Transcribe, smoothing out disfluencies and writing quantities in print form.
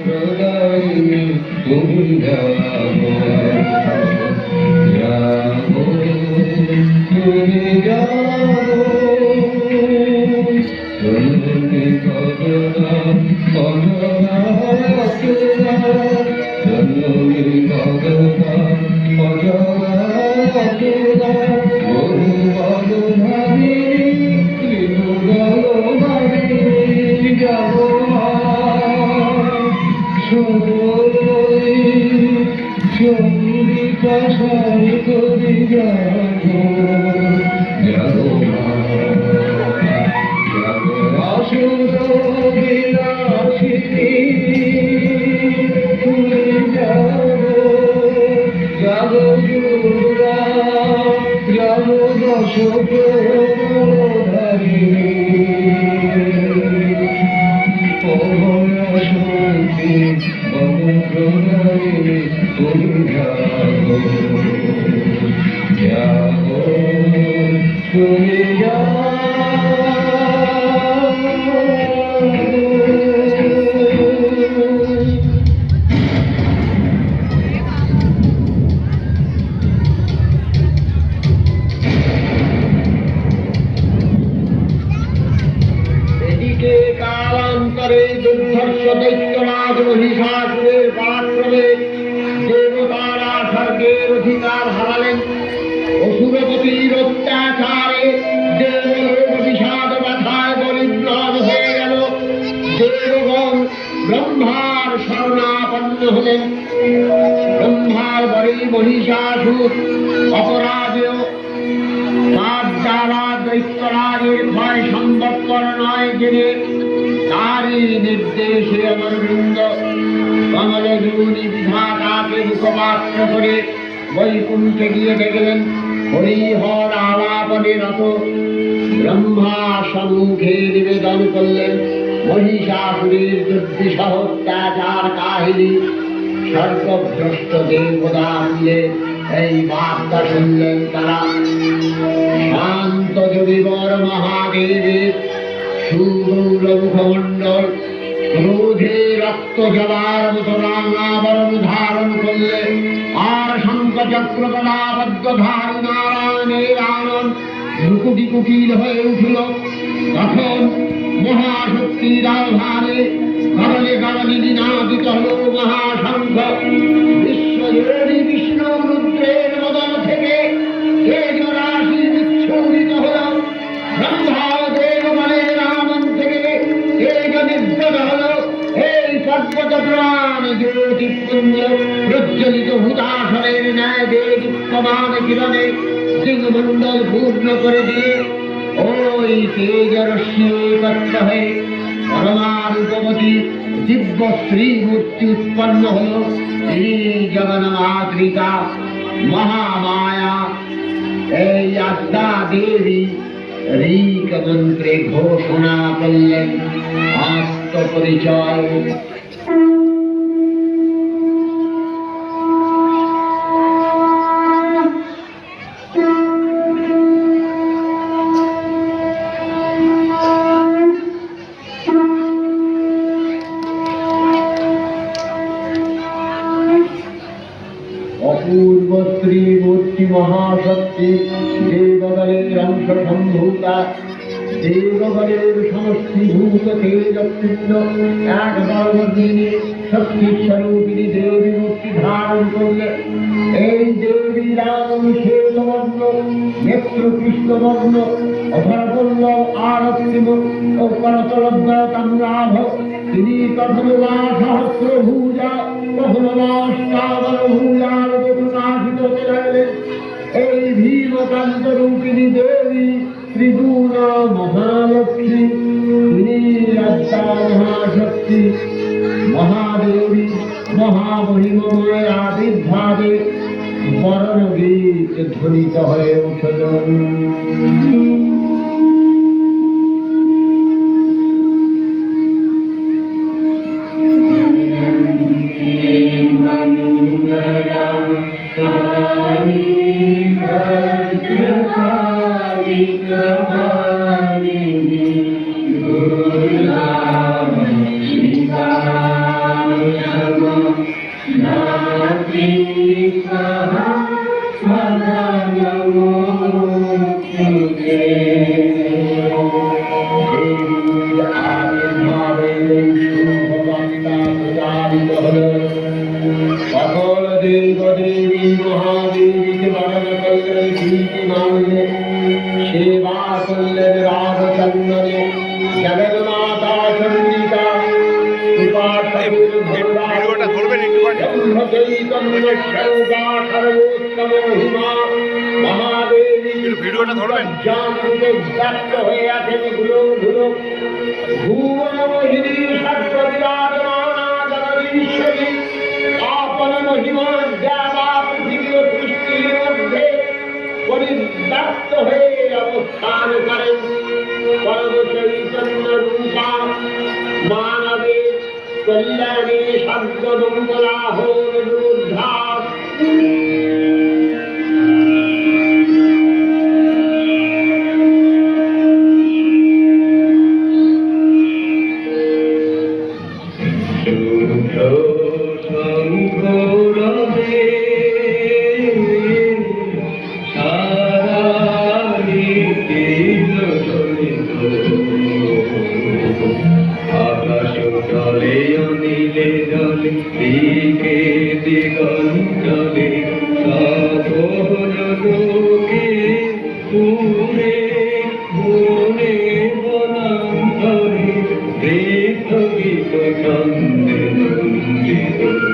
প্রদায়িনী তুমি যাবো যাবো তুমি যাবো জননী ভগনা ভগনা জননী ভগনা ভগনা গরু বল ভাবি গল ভাবি যাবো চন্দ্রিকা সাই করি যাবো যাবো যাবো আসুর বিলাসিনী তুমি যাবো যাবো জুরা যাবো দশক তুমি যাবো যাবো তুমি এদিকে কালান্তরে দুর্ধর্ষ দৈত্যরাজ মহিষাসুরের পরাক্রমে দেবতারা স্বর্গের অধিকার হারালেন। অসুরপতির অত্যাচারে দেবলোক বিষাদ ব্যথায় বলিগ্রাম হয়ে গেল। দেবগণ ব্রহ্মার শরণাপন্ন হলেন। ব্রহ্মার বরে মহিষাসুর অপরাজেয় তার দ্বারা দৈত্যরাজের ভয় সম্ভবপর নয় জেনে তারই নির্দেশে অমরবৃন্দ কমলজুনি বিধাতাকে মুখপাত্র করে বৈকুণ্ঠে গিয়ে দেখলেন হরিহর আলাপনে রত। ব্রহ্মা সম্মুখে নিবেদন করলেন মহিষাসুরের দুর্বিষহ অত্যাচার কাহিনী। স্বর্গভ্রষ্ট দেবতা মিলে এই বার্তা শুনলেন তারা। শান্ত যোগীবর মহাদেবের সুগৌর মুখমণ্ডল ক্রোধে রক্ত জবার মতো রাঙাবরণ ধারণ করলে আর শঙ্খ চক্র গদাবদ্ধ ধারী নারায়ণের আনন্দ ভ্রুকুটি কুটিল হয়ে উঠল। তখন মহাশক্তির আহ্বানে গগনে গগনে নিনাদিত হল মহাশঙ্খ। বিশ্বজোড়ী বিষ্ণু রুদ্রের মদন থেকে তেজরাশি বিচ্ছুরিত হল। ব্রহ্মা দেবগণের আগমন থেকে তেজ নির্গত হল। এই সর্বচক্রাণ জ্যোতিপুঞ্জ প্রজ্বলিত হুতাশরের ন্যায় দেদীপ্যমান কিরণে দিগমণ্ডল পূর্ণ করে দিয়ে ওই তেজরশ্মি একত্র হয়ে পরমারূপবতী দিব্য শ্রীমূর্তি উৎপন্ন হল। এই জগন্মাতৃকা মহামায়া এই আদ্যা দেবী ঋক মন্ত্রে ঘোষণা করলেন আত্মপরিচয়। অপূর্ব শ্রীমূর্তি মহাশক্তি দেবগণের অংশ সম্ভূতা। দেবগণের সমষ্টিভূত তেজপিণ্ড এক বর্ণিনী শক্তিস্বরূপিণী দেবী মূর্তি ধারণ করলে। এই দেবী রাম শ্বেতবর্ণ নেত্র কৃষ্ণবর্ণ অধরপল্ল আরতিম ও করতলদ্বয় তাম্রাভ। তিনি কখনো বা সহস্রভুজা কখনো বা অষ্টাবরভুজার নাশিত ছিলেন। এই ভীমকান্ত রূপিণী দেবী ত্রিগুণ মহালক্ষ্মী। তিনি আদ্যা মহাশক্তি মহাদেবী মহামহিমময় আবির্ভাবে বরণগীত ধ্বনিত হয়ে উঠলেন। সকল দেব দেবী মহাদেবীকে বরণ করলেন কীর্তি মানলে সেবা করলেন রাধচন্দনে জগন্মাতা চন্দ্রিকা ভিডিওটা ধরবেন ভিডিওটা ধরবেন ব্যক্ত হয়ে আছেন গুলো ধুলো ভুবনমোহিনী সর্ববিরাজমানাজগদীশ্বরী আপন মহিমা দেবা পৃথিবী ও সৃষ্টির মধ্যে পরিব্যাপ্ত হয়ে অবস্থান করেন পরম চৈতন্য রূপা মানবে কল্যাণী শব্দ মঙ্গলা হোম রুদ্ধা আকাশ জলে অনিলে জলে দিকে দিগঞ্জলে সাগর লোকে পুরে পুরে বনান্তরে গীত গীত ছন্দে নন্দিত